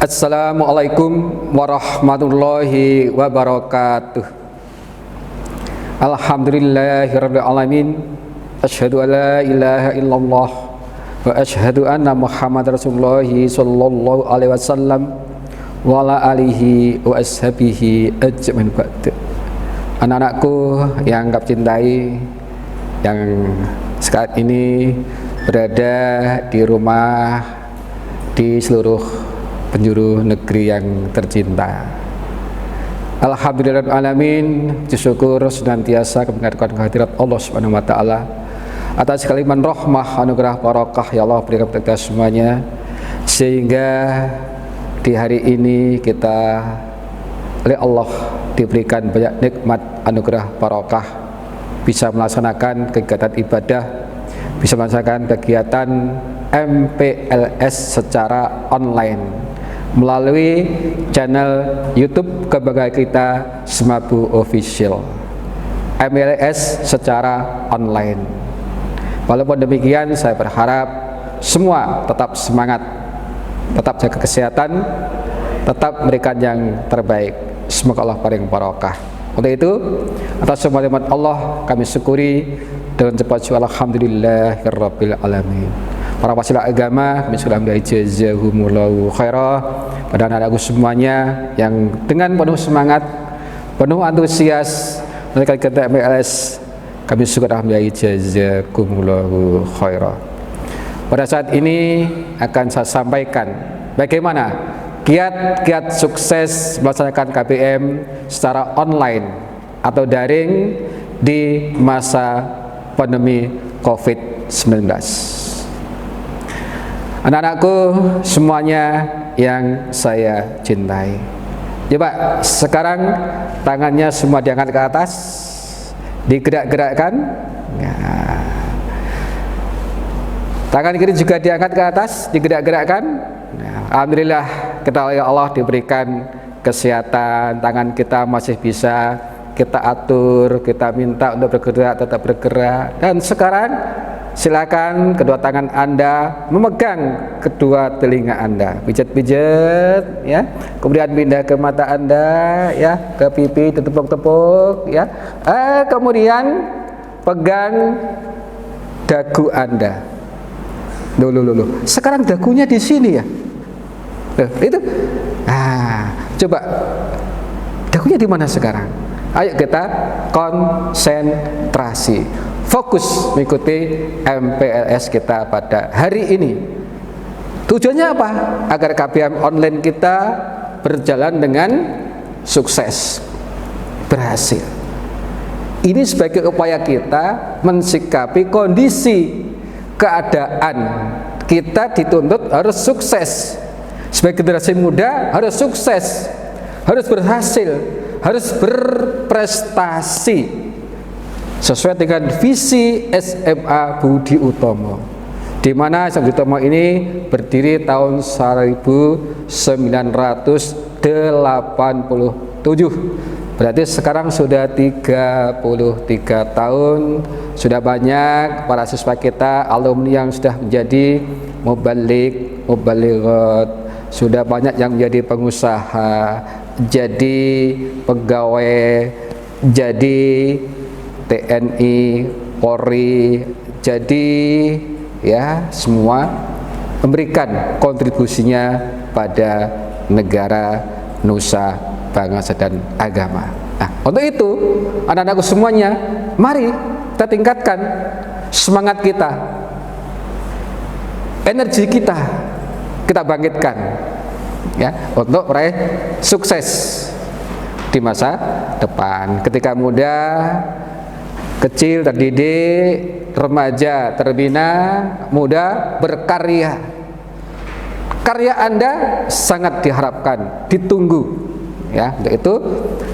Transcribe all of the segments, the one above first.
Assalamualaikum warahmatullahi wabarakatuh. Alhamdulillahirabbil alamin. Asyhadu an la ilaha illallah wa asyhadu anna Muhammadar Rasulullah sallallahu alaihi wasallam wa ala alihi wa ashabihi ajmain ba'd. Anak-anakku yang kami cintai, yang saat ini berada di rumah di seluruh penjuru negeri yang tercinta. Alhamdulillahirrahmanirrahim, syukur senantiasa mengaturkan kehadirat Allah Subhanahu wa taala atas kalimat rahmah, anugerah, barakah ya Allah berikan kepada kita semuanya, sehingga di hari ini kita oleh Allah diberikan banyak nikmat, anugerah, barakah, bisa melaksanakan kegiatan ibadah, bisa melaksanakan kegiatan MPLS secara online melalui channel YouTube kebanggaan kita Semabu Official. MPLS secara online. Walaupun demikian, saya berharap semua tetap semangat, tetap jaga kesehatan, tetap memberikan yang terbaik. Semoga Allah paling barokah. Untuk itu, atas semua nikmat Allah kami syukuri dengan cepat syukur alhamdulillahirabbil alamin. Para wasilah agama kami sudah menjadi jazahumullahu khairah pada anak-anakku semuanya yang dengan penuh semangat, penuh antusias menekan kegiatan MPLS, kami sudah menjadi jazakumullahu khairah. Pada saat ini akan saya sampaikan bagaimana kiat-kiat sukses melaksanakan KBM secara online atau daring di masa pandemi COVID-19. Anak-anakku semuanya yang saya cintai, coba sekarang tangannya semua diangkat ke atas, digerak-gerakkan ya. Tangan kiri juga diangkat ke atas, digerak-gerakkan ya. Alhamdulillah kita oleh Allah diberikan kesehatan, tangan kita masih bisa kita atur, kita minta untuk bergerak, tetap bergerak. Dan sekarang silakan kedua tangan Anda memegang kedua telinga Anda, pijat-pijat ya, kemudian pindah ke mata Anda ya, ke pipi ditepuk-tepuk ya, kemudian pegang dagu Anda. Loh. Sekarang dagunya di sini ya. Itu. Coba dagunya di mana sekarang? Ayo kita konsentrasi, fokus mengikuti MPLS kita pada hari ini. Tujuannya apa? Agar KBM online kita berjalan dengan sukses, berhasil. Ini sebagai upaya kita mensikapi kondisi keadaan kita dituntut harus sukses. Sebagai generasi muda harus sukses, harus berhasil, harus berprestasi sesuai dengan visi SMA Budi Utomo, di mana SMA Budi Utomo ini berdiri tahun 1987. Berarti sekarang sudah 33 tahun. Sudah banyak para siswa kita, alumni yang sudah menjadi mubalighat, sudah banyak yang menjadi pengusaha, jadi pegawai, jadi TNI, Polri, jadi ya semua memberikan kontribusinya pada negara, nusa, bangsa dan agama. Nah, untuk itu anak-anakku semuanya, mari kita tingkatkan semangat kita, energi kita bangkitkan ya untuk meraih sukses di masa depan. Ketika muda, kecil terdidik, remaja terbina, muda berkarya. Karya Anda sangat diharapkan, ditunggu ya. Untuk itu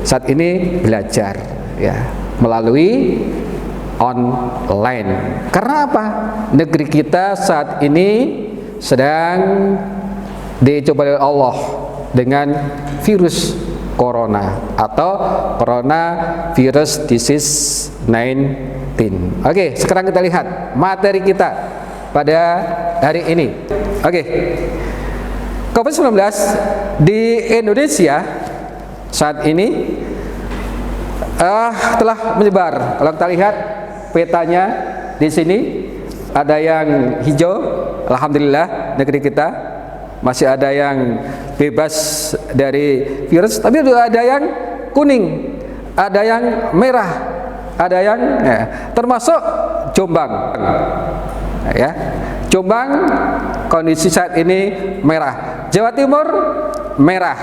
saat ini belajar ya melalui online. Karena apa? Negeri kita saat ini sedang dicoba oleh Allah dengan virus corona atau coronavirus disease 19. Oke, sekarang kita lihat materi kita pada hari ini. Oke. COVID-19 di Indonesia saat ini telah menyebar. Kalau kita lihat petanya di sini, ada yang hijau, alhamdulillah negeri kita masih ada yang bebas dari virus, tapi juga ada yang kuning, ada yang merah, ada yang termasuk Jombang. Ya, Jombang kondisi saat ini merah, Jawa Timur merah.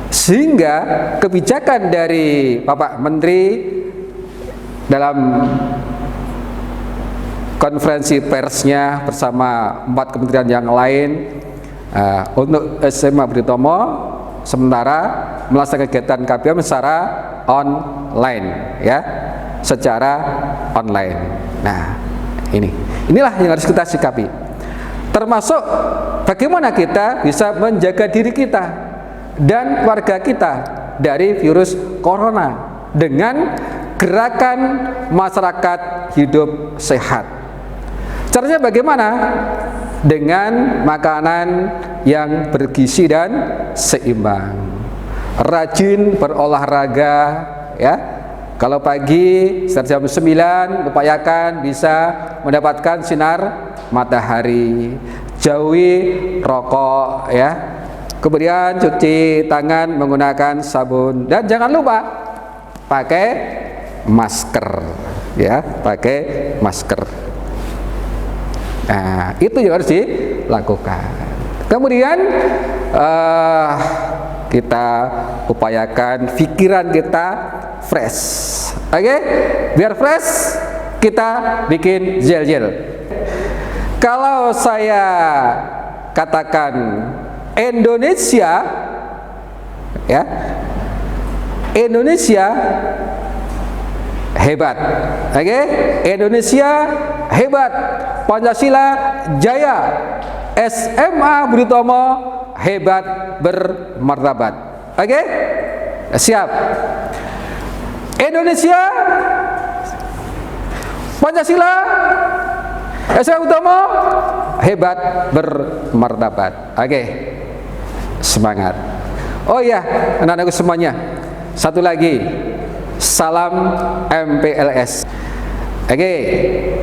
Sehingga kebijakan dari Bapak Menteri dalam konferensi persnya bersama 4 kementerian yang lain untuk SMA Budi Utomo sementara melaksanakan kegiatan KBM secara online, ya, secara online. Nah, inilah yang harus kita sikapi, termasuk bagaimana kita bisa menjaga diri kita dan warga kita dari virus corona dengan gerakan masyarakat hidup sehat. Caranya bagaimana? Dengan makanan yang bergizi dan seimbang, rajin berolahraga, ya. Kalau pagi sekitar jam 9 upayakan bisa mendapatkan sinar matahari, jauhi rokok, ya. Kemudian cuci tangan menggunakan sabun dan jangan lupa pakai masker, ya, pakai masker. Nah, itu yang harus dilakukan. Kemudian kita upayakan pikiran kita fresh. Oke? Biar fresh, kita bikin gel-gel. Kalau saya katakan Indonesia, ya, Indonesia hebat. Oke? Indonesia hebat. Pancasila jaya. SMA Budi Utomo hebat bermartabat. Oke? Siap. Indonesia Pancasila SMA Budi Utomo hebat bermartabat. Oke. Semangat. Oh iya, anak-anakku semuanya. Satu lagi. Salam MPLS. Oke,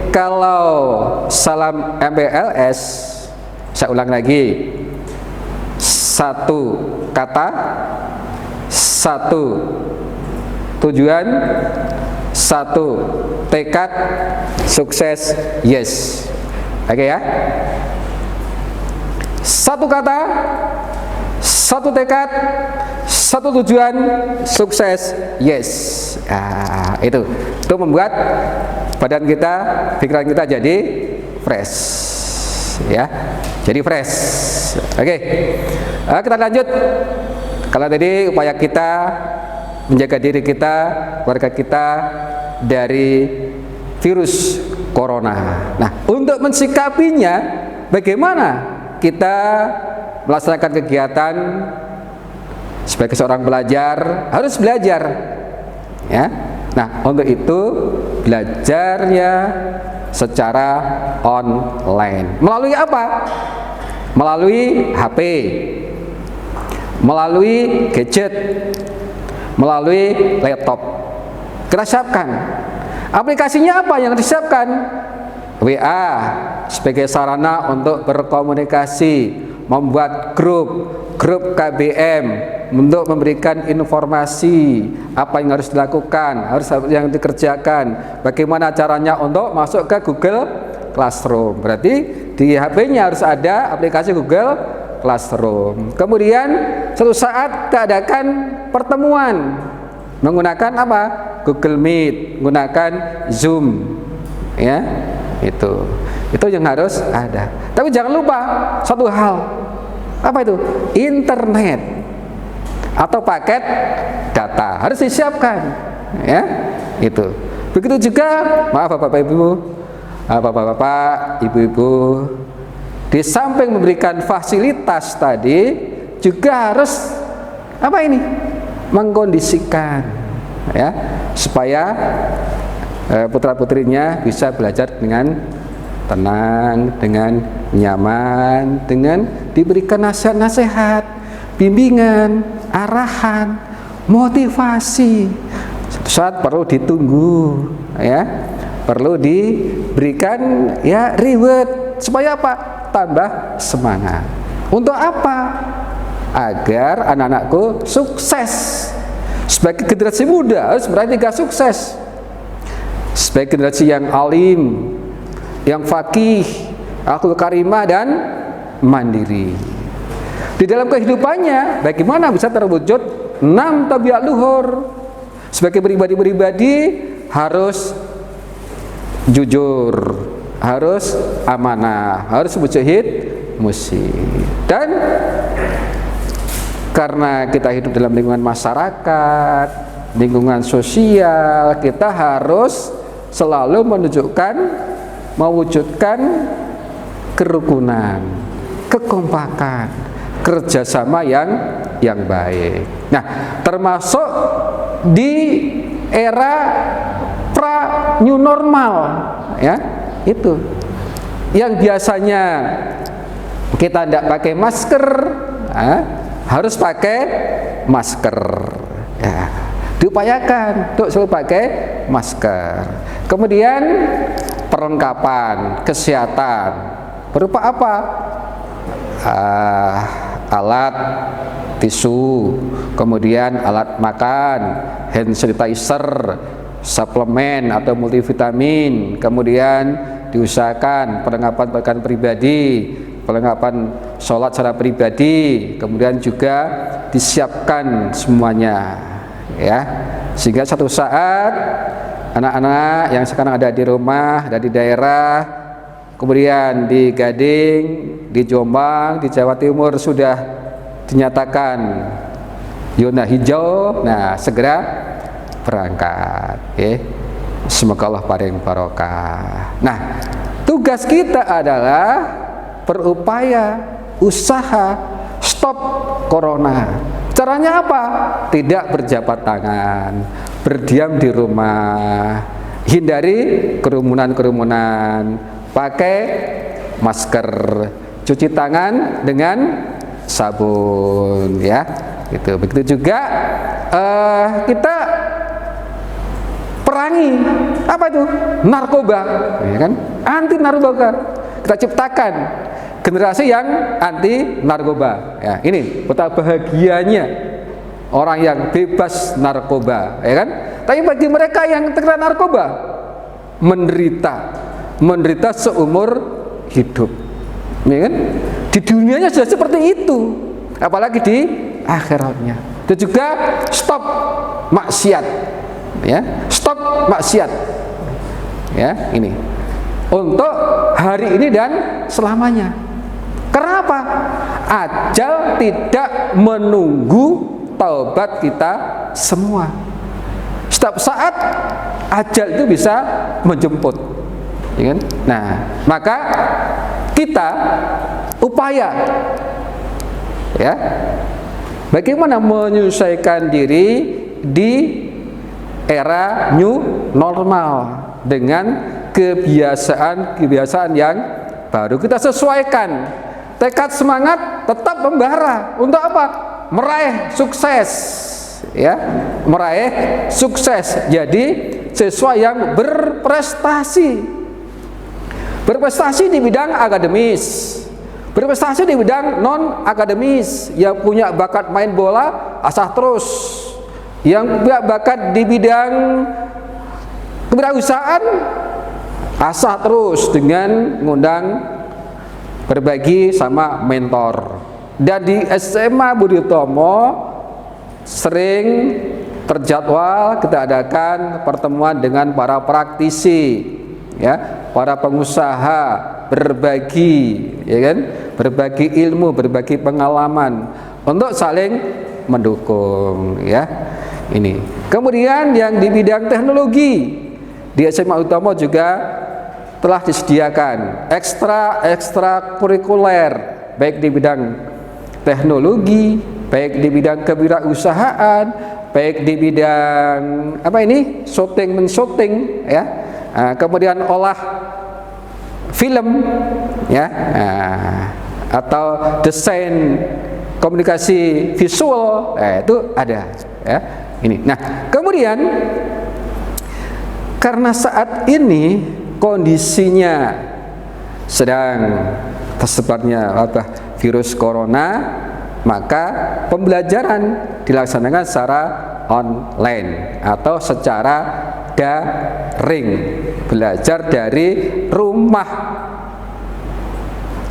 kalau salam MPLS, saya ulang lagi. Satu kata, satu tujuan, satu tekad, sukses, yes. Oke ya. Satu kata, satu tekad, satu tujuan, sukses, yes. Nah, itu membuat badan kita, pikiran kita jadi fresh, ya, jadi fresh. Oke, kita lanjut. Kalau tadi upaya kita menjaga diri kita, keluarga kita dari virus corona. Nah, untuk mensikapinya, bagaimana kita melaksanakan kegiatan sebagai seorang pelajar, harus belajar, ya. Nah, untuk itu belajarnya secara online. Melalui apa? Melalui HP, melalui gadget, melalui laptop. Kita siapkan. Aplikasinya apa yang disiapkan? WA sebagai sarana untuk berkomunikasi, membuat grup KBM untuk memberikan informasi apa yang harus dilakukan, harus yang dikerjakan, bagaimana caranya untuk masuk ke Google Classroom. Berarti di HP-nya harus ada aplikasi Google Classroom. Kemudian suatu saat diadakan pertemuan menggunakan apa? Google Meet, menggunakan Zoom, ya. Itu yang harus ada. Tapi jangan lupa satu hal. Apa itu? Internet atau paket data harus disiapkan, ya. Itu. Begitu juga, maaf Bapak Bapak, Ibu-ibu, di samping memberikan fasilitas tadi juga harus apa ini? Mengkondisikan, ya, supaya putra-putrinya bisa belajar dengan tenang, dengan nyaman, dengan diberikan nasihat-nasihat, bimbingan, arahan, motivasi. Suatu saat perlu ditunggu, ya, perlu diberikan ya reward supaya apa? Tambah semangat. Untuk apa? Agar anak-anakku sukses. Sebagai generasi muda harus berani sukses. Sebagai generasi yang alim, yang faqih, akhlak karimah dan mandiri. Di dalam kehidupannya bagaimana bisa terwujud 6 tabiat luhur? Sebagai pribadi-pribadi harus jujur, harus amanah, harus mujahid musyid. Dan karena kita hidup dalam lingkungan masyarakat, lingkungan sosial, kita harus selalu mewujudkan kerukunan, kekompakan, kerjasama yang baik. Nah, termasuk di era pra new normal, ya, itu yang biasanya kita tidak pakai masker, harus pakai masker, ya, diupayakan untuk selalu pakai masker. Kemudian perlengkapan kesehatan berupa apa? Alat tisu, kemudian alat makan, hand sanitizer, suplemen atau multivitamin, kemudian diusahakan perlengkapan pakaian pribadi, perlengkapan sholat secara pribadi, kemudian juga disiapkan semuanya, ya, sehingga satu saat anak-anak yang sekarang ada di rumah, ada di daerah, kemudian di Gading, di Jombang, di Jawa Timur sudah dinyatakan zona hijau, nah segera berangkat, ya. Semoga Allah paling barokah. Nah, tugas kita adalah berupaya, usaha stop corona. Caranya apa? Tidak berjabat tangan, berdiam di rumah, hindari kerumunan-kerumunan, pakai masker, cuci tangan dengan sabun, ya. Gitu. Begitu juga kita perangi apa itu? Narkoba, ya kan? Anti narkoba. Kita ciptakan generasi yang anti narkoba, ya. Ini betapa bahagianya orang yang bebas narkoba, ya kan? Tapi bagi mereka yang terkena narkoba, menderita seumur hidup, ya kan? Di dunianya sudah seperti itu, apalagi di akhiratnya. Itu juga stop maksiat, ya, stop maksiat, ya, ini untuk hari ini dan selamanya. Karena apa? Ajal tidak menunggu taubat kita semua. Setiap saat ajal itu bisa menjemput, ya kan? Nah, maka kita upaya, ya, bagaimana menyesuaikan diri di era new normal dengan kebiasaan yang baru. Kita sesuaikan, tekad semangat tetap membara untuk apa? Meraih sukses, ya, meraih sukses. Jadi siswa yang berprestasi di bidang akademis, berprestasi di bidang non akademis, yang punya bakat main bola asah terus, yang punya bakat di bidang kewirausahaan asah terus dengan ngundang berbagi sama mentor. Dan di SMA Budi Utomo sering terjadwal kita adakan pertemuan dengan para praktisi, ya, para pengusaha, berbagi, ya kan, berbagi ilmu, berbagi pengalaman untuk saling mendukung, ya. Ini. Kemudian yang di bidang teknologi di SMA Utomo juga telah disediakan ekstra kurikuler, baik di bidang teknologi, baik di bidang kewirausahaan, baik di bidang apa ini, syuting, ya. Kemudian olah film, ya, atau desain komunikasi visual, itu ada, ya. Ini. Nah, kemudian karena saat ini kondisinya sedang tersebarnya wabah virus corona, maka pembelajaran dilaksanakan secara online atau secara daring, belajar dari rumah.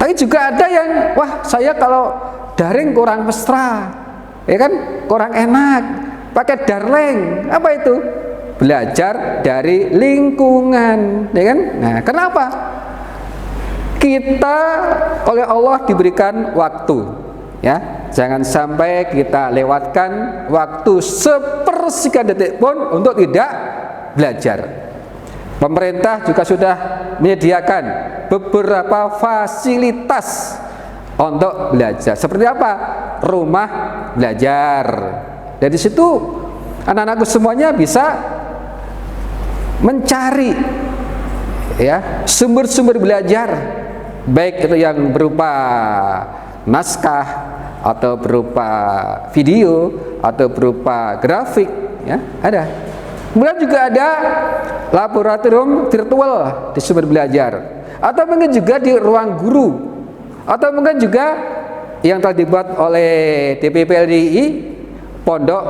Tapi juga ada yang, wah saya kalau daring kurang mesra, ya kan, kurang enak, pakai darling. Apa itu? Belajar dari lingkungan, ya kan? Nah, kenapa? Kita oleh Allah diberikan waktu, ya. Jangan sampai kita lewatkan waktu sepersekian detik pun untuk tidak belajar. Pemerintah juga sudah menyediakan beberapa fasilitas untuk belajar. Seperti apa? Rumah belajar. Dari situ anak-anakku semuanya bisa mencari, ya, sumber-sumber belajar, baik itu yang berupa naskah atau berupa video atau berupa grafik, ya, ada. Kemudian juga ada laboratorium virtual di sumber belajar, atau mungkin juga di ruang guru, atau mungkin juga yang telah dibuat oleh DPPLDI, pondok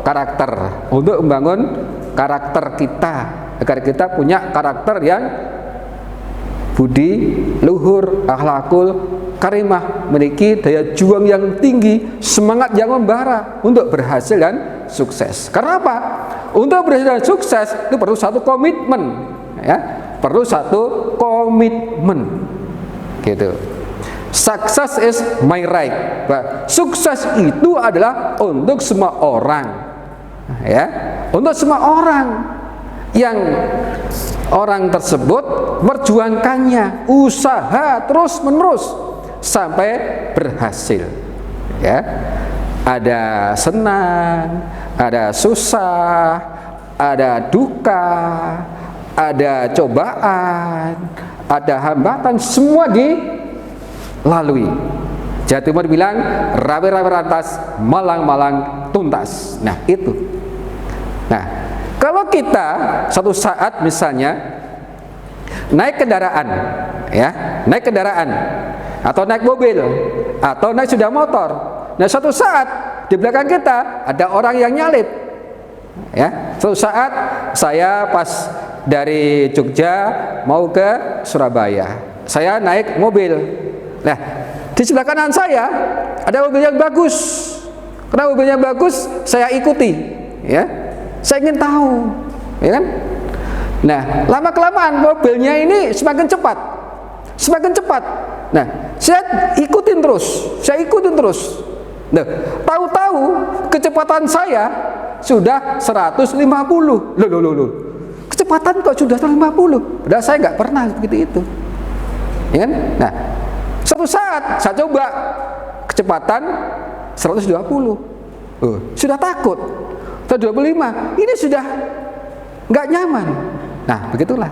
karakter, untuk membangun karakter kita, agar kita punya karakter yang budi luhur, akhlakul karimah, memiliki daya juang yang tinggi, semangat yang membara untuk berhasil dan sukses. Karena apa? Untuk berhasil dan sukses itu perlu satu komitmen, ya, perlu satu komitmen, gitu. Success is my right. Sukses itu adalah untuk semua orang, ya, untuk semua orang yang orang tersebut memperjuangkannya, usaha terus menerus sampai berhasil, ya. Ada senang, ada susah, ada duka, ada cobaan, ada hambatan, semua dilalui. Jawa Timur bilang rawe-rawe rantas, malang-malang tuntas. Nah, itu. Nah, kalau kita suatu saat misalnya naik kendaraan, ya, naik kendaraan atau naik mobil atau naik sepeda motor, nah suatu saat di belakang kita ada orang yang nyalip, ya. Suatu saat saya pas dari Jogja mau ke Surabaya, saya naik mobil. Nah, di sebelah kanan saya ada mobil yang bagus. Karena mobilnya bagus, saya ikuti, ya. Saya ingin tahu, ya kan? Nah, lama-kelamaan mobilnya ini semakin cepat, semakin cepat. Nah, saya ikutin terus. Nah, tahu-tahu kecepatan saya sudah 150. Loh. Kecepatan kok sudah 150? Padahal saya nggak pernah seperti itu, ya kan? Nah, suatu saat saya coba kecepatan 120. Sudah takut. 125, ini sudah nggak nyaman. Nah, begitulah.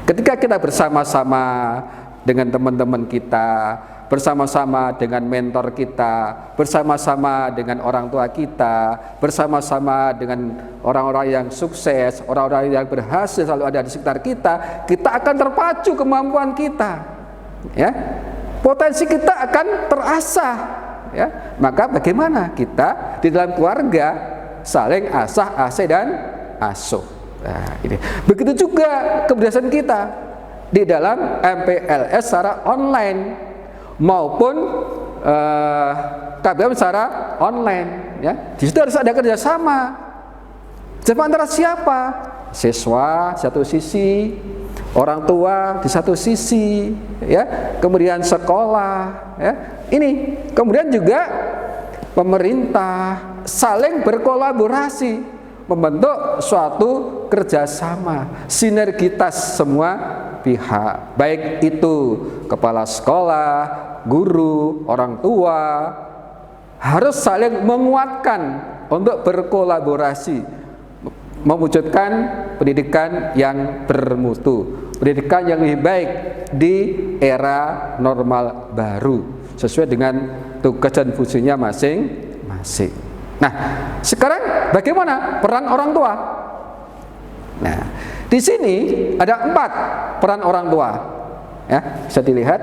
Ketika kita bersama-sama dengan teman-teman kita, bersama-sama dengan mentor kita, bersama-sama dengan orang tua kita, bersama-sama dengan orang-orang yang sukses, orang-orang yang berhasil selalu ada di sekitar kita, kita akan terpacu kemampuan kita, ya. Potensi kita akan terasah, ya. Maka bagaimana kita di dalam keluarga saling asah, dan asuh. Nah, ini. Begitu juga kebiasaan kita di dalam MPLS secara online maupun KBM secara online, ya. Di situ harus ada kerjasama. Antara siapa? Siswa satu sisi, orang tua di satu sisi, ya. Kemudian sekolah, ya. Ini kemudian juga pemerintah saling berkolaborasi membentuk suatu kerjasama, sinergitas semua pihak, baik itu kepala sekolah, guru, orang tua, harus saling menguatkan untuk berkolaborasi mewujudkan pendidikan yang bermutu, pendidikan yang lebih baik di era normal baru sesuai dengan tugas dan fungsinya masing-masing. Nah, sekarang bagaimana peran orang tua? Nah, di sini ada 4 peran orang tua. Ya, bisa dilihat.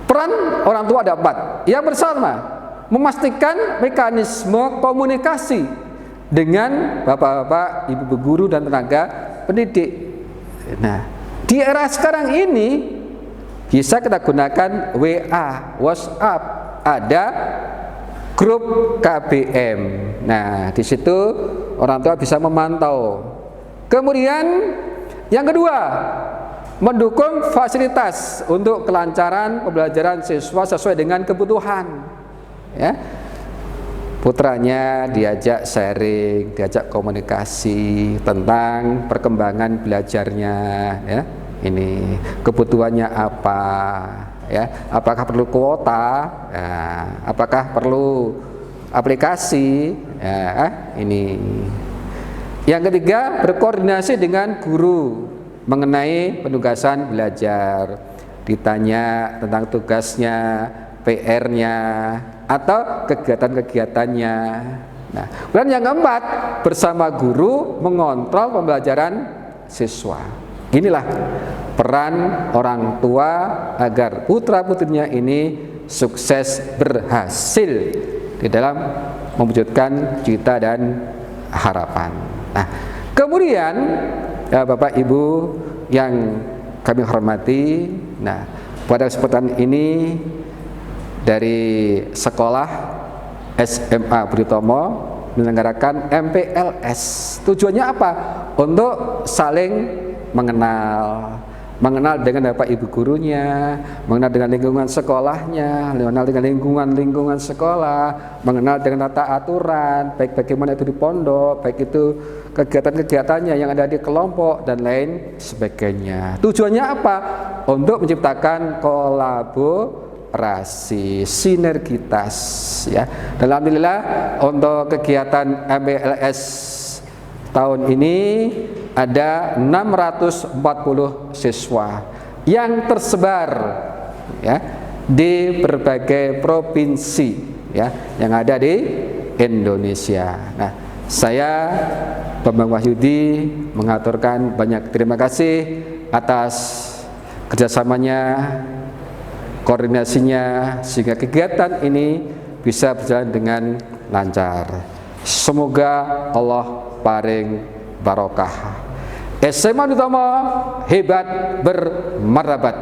Peran orang tua ada 4. Yang pertama, memastikan mekanisme komunikasi dengan bapak-bapak, ibu guru dan tenaga pendidik. Nah, di era sekarang ini bisa kita gunakan WA, WhatsApp, ada grup KBM. Nah, di situ orang tua bisa memantau. Kemudian yang kedua, mendukung fasilitas untuk kelancaran pembelajaran siswa sesuai dengan kebutuhan. Ya, putranya diajak sharing, diajak komunikasi tentang perkembangan belajarnya. Ya, ini kebutuhannya apa? Ya, apakah perlu kuota? Ya, apakah perlu aplikasi? Ya, ini. Yang ketiga, berkoordinasi dengan guru mengenai penugasan belajar, ditanya tentang tugasnya, PR-nya, atau kegiatan-kegiatannya. Nah, kemudian yang keempat, bersama guru mengontrol pembelajaran siswa. Inilah peran orang tua agar putra-putrinya ini sukses berhasil di dalam mewujudkan cita dan harapan. Nah, kemudian ya, Bapak Ibu yang kami hormati, nah pada kesempatan ini dari sekolah SMA Budi Utomo menyelenggarakan MPLS. Tujuannya apa? Untuk saling mengenal dengan Bapak Ibu gurunya, mengenal dengan lingkungan sekolahnya, mengenal dengan lingkungan sekolah, mengenal dengan tata aturan, baik bagaimana itu di pondok, baik itu kegiatan-kegiatannya yang ada di kelompok dan lain sebagainya. Tujuannya apa? Untuk menciptakan kolaborasi, sinergitas, ya. Dan alhamdulillah untuk kegiatan MPLS tahun ini ada 640 siswa yang tersebar ya di berbagai provinsi ya yang ada di Indonesia. Nah, saya Bambang Wahyudi mengaturkan banyak terima kasih atas kerjasamanya, koordinasinya sehingga kegiatan ini bisa berjalan dengan lancar. Semoga Allah paring barokah. SMA Budi Utomo hebat bermartabat.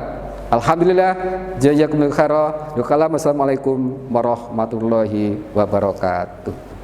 Alhamdulillah, jazakumullahu khairan. Assalamualaikum warahmatullahi wabarakatuh.